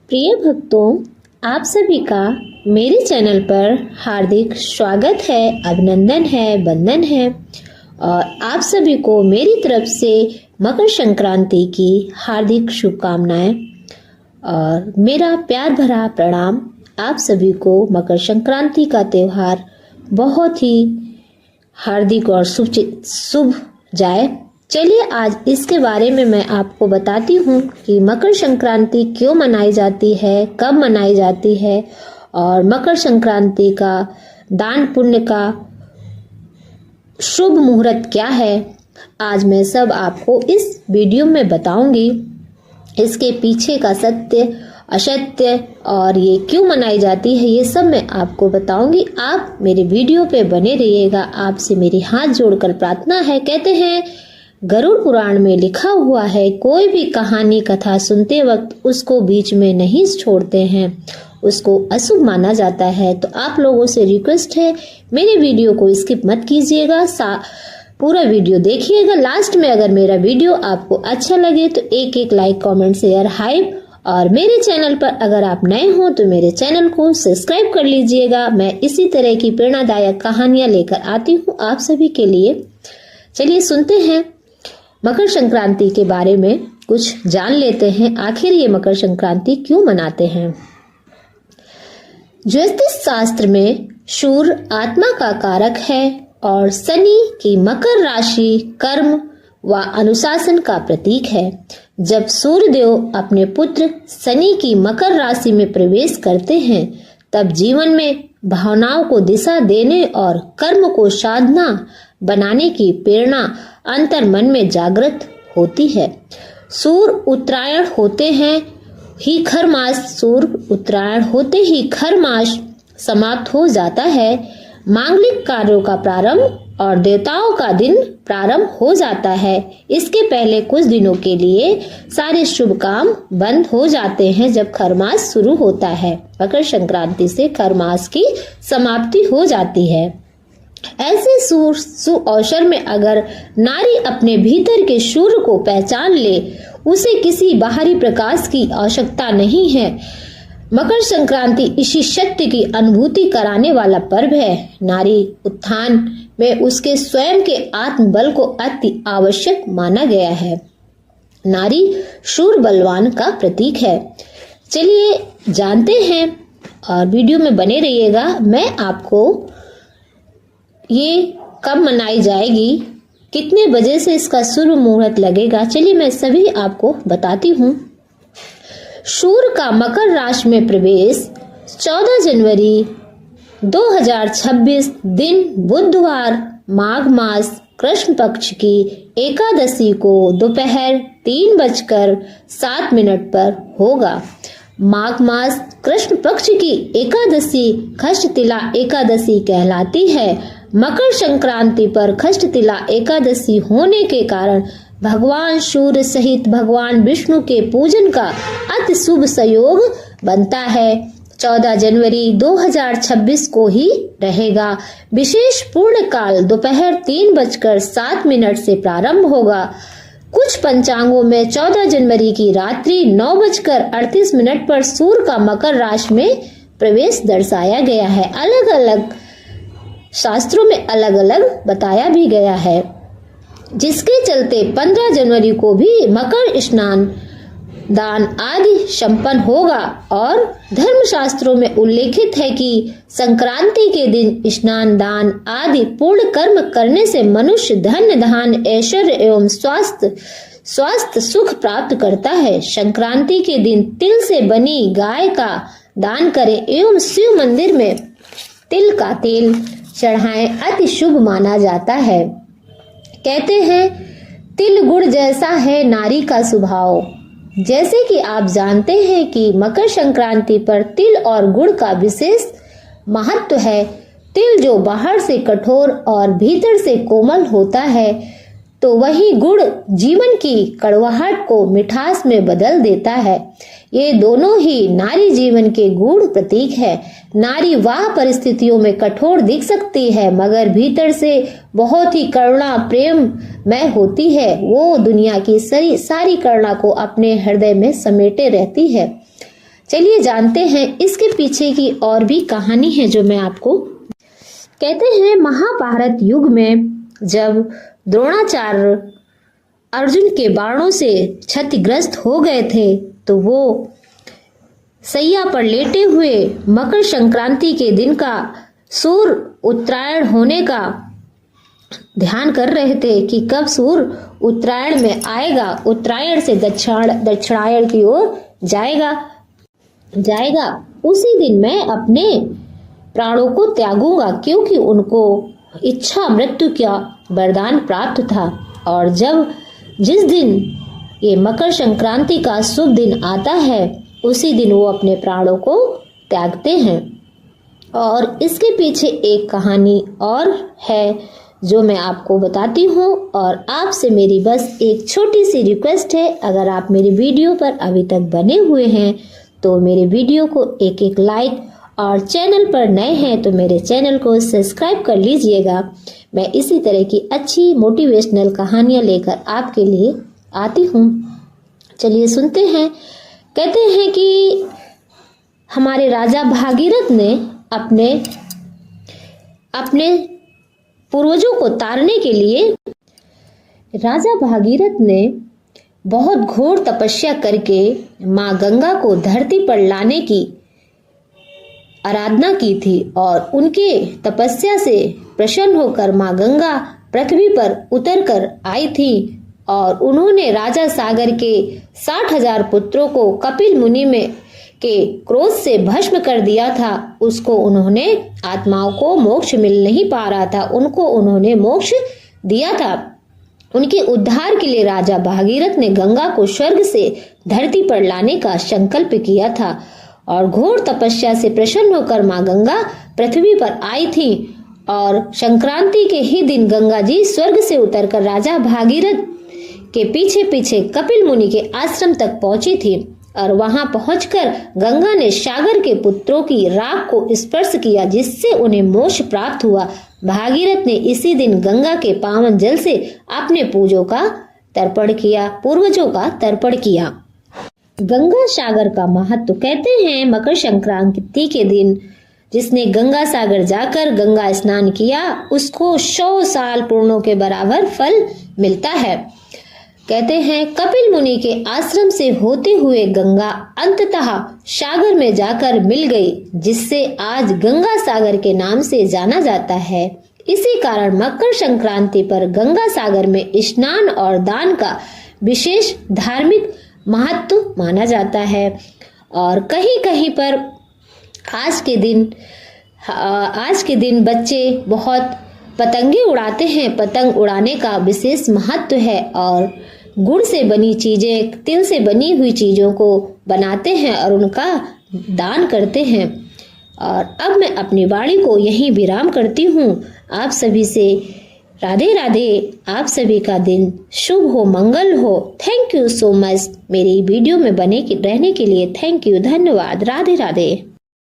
प्रिय भक्तों, आप सभी का मेरे चैनल पर हार्दिक स्वागत है, अभिनंदन है, वंदन है। और आप सभी को मेरी तरफ से मकर संक्रांति की हार्दिक शुभकामनाएं और मेरा प्यार भरा प्रणाम। आप सभी को मकर संक्रांति का त्योहार बहुत ही हार्दिक और शुभ जाए। चलिए आज इसके बारे में मैं आपको बताती हूँ कि मकर संक्रांति क्यों मनाई जाती है, कब मनाई जाती है और मकर संक्रांति का दान पुण्य का शुभ मुहूर्त क्या है। आज मैं सब आपको इस वीडियो में बताऊंगी। इसके पीछे का सत्य असत्य और ये क्यों मनाई जाती है, ये सब मैं आपको बताऊंगी। आप मेरे वीडियो पे बने रहिएगा। आपसे मेरी हाथ जोड़कर प्रार्थना है। कहते हैं गरुड़ पुराण में लिखा हुआ है, कोई भी कहानी कथा सुनते वक्त उसको बीच में नहीं छोड़ते हैं, उसको अशुभ माना जाता है। तो आप लोगों से रिक्वेस्ट है, मेरे वीडियो को स्किप मत कीजिएगा, पूरा वीडियो देखिएगा। लास्ट में अगर मेरा वीडियो आपको अच्छा लगे तो एक लाइक, कमेंट, शेयर, हाइप। और मेरे चैनल पर अगर आप नए हो तो मेरे चैनल को सब्सक्राइब कर लीजिएगा। मैं इसी तरह की प्रेरणादायक कहानियां लेकर आती हूँ आप सभी के लिए। चलिए सुनते हैं मकर संक्रांति के बारे में, कुछ जान लेते हैं आखिर ये मकर संक्रांति क्यों मनाते हैं। ज्योतिष शास्त्र में सूर्य आत्मा का कारक है और शनि की मकर राशि कर्म व अनुशासन का प्रतीक है। जब सूर्यदेव अपने पुत्र शनि की मकर राशि में प्रवेश करते हैं तब जीवन में भावनाओं को दिशा देने और कर्म को साधना बनाने की प्रेरणा अंतर मन में जागृत होती है। सूर्य उत्तरायण होते ही खर मास समाप्त हो जाता है। मांगलिक कार्यों का प्रारंभ और देवताओं का दिन प्रारंभ हो जाता है। इसके पहले कुछ दिनों के लिए सारे शुभ काम बंद हो जाते हैं। जब खरमास शुरू होता है, मकर संक्रांति से खरमास की समाप्ति हो जाती है। ऐसे सु अवसर में अगर नारी अपने भीतर के सूर्य को पहचान ले, उसे किसी बाहरी प्रकाश की आवश्यकता नहीं है। मकर संक्रांति इसी शक्ति की अनुभूति कराने वाला पर्व है। नारी उत्थान में उसके स्वयं के आत्मबल को अति आवश्यक माना गया है। नारी शूर बलवान का प्रतीक है। चलिए जानते हैं और वीडियो में बने रहिएगा। मैं आपको ये कब मनाई जाएगी, कितने बजे से इसका शुभ मुहूर्त लगेगा, चलिए मैं सभी आपको बताती हूँ। सूर्य का मकर राशि में प्रवेश 14 जनवरी 2026 दिन बुधवार माघ मास कृष्ण पक्ष की एकादशी को दोपहर 3:07 पर होगा। माघ मास कृष्ण पक्ष की एकादशी खष्टतिला एकादशी कहलाती है। मकर संक्रांति पर खष्टतिला एकादशी होने के कारण भगवान सूर्य सहित भगवान विष्णु के पूजन का अति शुभ संयोग बनता है। 14 जनवरी 2026 को ही रहेगा। विशेष पूर्ण काल दोपहर 3:07 से प्रारंभ होगा। कुछ पंचांगों में 14 जनवरी की रात्रि 9:38 पर सूर्य का मकर राशि में प्रवेश दर्शाया गया है। अलग अलग शास्त्रों में अलग अलग बताया भी गया है, जिसके चलते 15 जनवरी को भी मकर स्नान दान आदि संपन्न होगा। और धर्मशास्त्रों में उल्लेखित है कि संक्रांति के दिन स्नान दान आदि पूर्ण कर्म करने से मनुष्य धन धान ऐश्वर्य एवं स्वास्थ्य सुख प्राप्त करता है। संक्रांति के दिन तिल से बनी गाय का दान करें एवं शिव मंदिर में तिल का तेल चढ़ाएं, अति शुभ माना जाता है। कहते हैं तिल गुड़ जैसा है नारी का स्वभाव। जैसे कि आप जानते हैं कि मकर संक्रांति पर तिल और गुड़ का विशेष महत्व है। तिल जो बाहर से कठोर और भीतर से कोमल होता है, तो वही गुड़ जीवन की कड़वाहट को मिठास में बदल देता है। ये दोनों ही नारी जीवन के गूढ़ प्रतीक है। नारी वह परिस्थितियों में कठोर दिख सकती है, मगर भीतर से बहुत ही करुणा प्रेम में होती है। वो दुनिया की सारी करुणा को अपने हृदय में समेटे रहती है। चलिए जानते हैं इसके पीछे की और भी कहानी है जो मैं आपको कहते हैं। महाभारत युग में जब द्रोणाचार्य अर्जुन के बाणों से क्षतिग्रस्त हो गए थे तो वो सैया पर लेटे हुए मकर संक्रांति के दिन का सूर्य उत्तरायण होने का ध्यान कर रहे थे कि कब सूर्य उत्तरायण में आएगा, उत्तरायण से दक्षिणायण की ओर जाएगा। उसी दिन मैं अपने प्राणों को त्यागूंगा, क्योंकि उनको इच्छा मृत्यु का वरदान प्राप्त था। और जिस दिन ये मकर संक्रांति का शुभ दिन आता है उसी दिन वो अपने प्राणों को त्यागते हैं। और इसके पीछे एक कहानी और है जो मैं आपको बताती हूँ। और आपसे मेरी बस एक छोटी सी रिक्वेस्ट है, अगर आप मेरी वीडियो पर अभी तक बने हुए हैं तो मेरे वीडियो को एक लाइक, और चैनल पर नए हैं तो मेरे चैनल को सब्सक्राइब कर लीजिएगा। मैं इसी तरह की अच्छी मोटिवेशनल कहानियाँ लेकर आपके लिए आती हूँ। चलिए सुनते हैं। कहते हैं कि हमारे राजा भागीरथ ने अपने पूर्वजों को तारने के लिए राजा भागीरथ ने बहुत घोर तपस्या करके माँ गंगा को धरती पर लाने की आराधना की थी। और उनके तपस्या से प्रसन्न होकर माँ गंगा पृथ्वी पर उतर कर आई थी और उन्होंने राजा सागर के 60,000 पुत्रों को कपिल मुनि में के क्रोध से भस्म कर दिया था। उसको उन्होंने आत्माओं को मोक्ष मिल नहीं पा रहा था, उनको उन्होंने मोक्ष दिया था। उनके उद्धार के लिए राजा भागीरथ ने गंगा को स्वर्ग से धरती पर लाने का संकल्प किया था। और घोर तपस्या से प्रसन्न होकर माँ गंगा पृथ्वी पर आई थी। और संक्रांति के ही दिन गंगा जी स्वर्ग से उतरकर राजा भागीरथ के पीछे पीछे कपिल मुनि के आश्रम तक पहुंची थी। और वहां पहुंचकर गंगा ने सागर के पुत्रों की राख को स्पर्श किया, जिससे उन्हें मोक्ष प्राप्त हुआ। भागीरथ ने इसी दिन गंगा के पावन जल से अपने पूर्वजों का तर्पण किया। गंगा सागर का महत्व कहते हैं, मकर संक्रांति के दिन जिसने गंगा सागर जाकर गंगा स्नान किया उसको 100 साल पूर्णों के बराबर फल मिलता है। कहते हैं कपिल मुनि के आश्रम से होते हुए गंगा अंततः सागर में जाकर मिल गई, जिससे आज गंगा सागर के नाम से जाना जाता है। इसी कारण मकर संक्रांति पर गंगा सागर में स्नान और दान का विशेष धार्मिक महत्व माना जाता है। और कहीं कहीं पर आज के दिन बच्चे बहुत पतंगे उड़ाते हैं। पतंग उड़ाने का विशेष महत्व है और गुड़ से बनी चीजें, तिल से बनी हुई चीजों को बनाते हैं और उनका दान करते हैं। और अब मैं अपनी वाणी को यहीं विराम करती हूँ। आप सभी से राधे राधे। आप सभी का दिन शुभ हो, मंगल हो। थैंक यू सो मच मेरी वीडियो में रहने के लिए। थैंक यू, धन्यवाद। राधे राधे।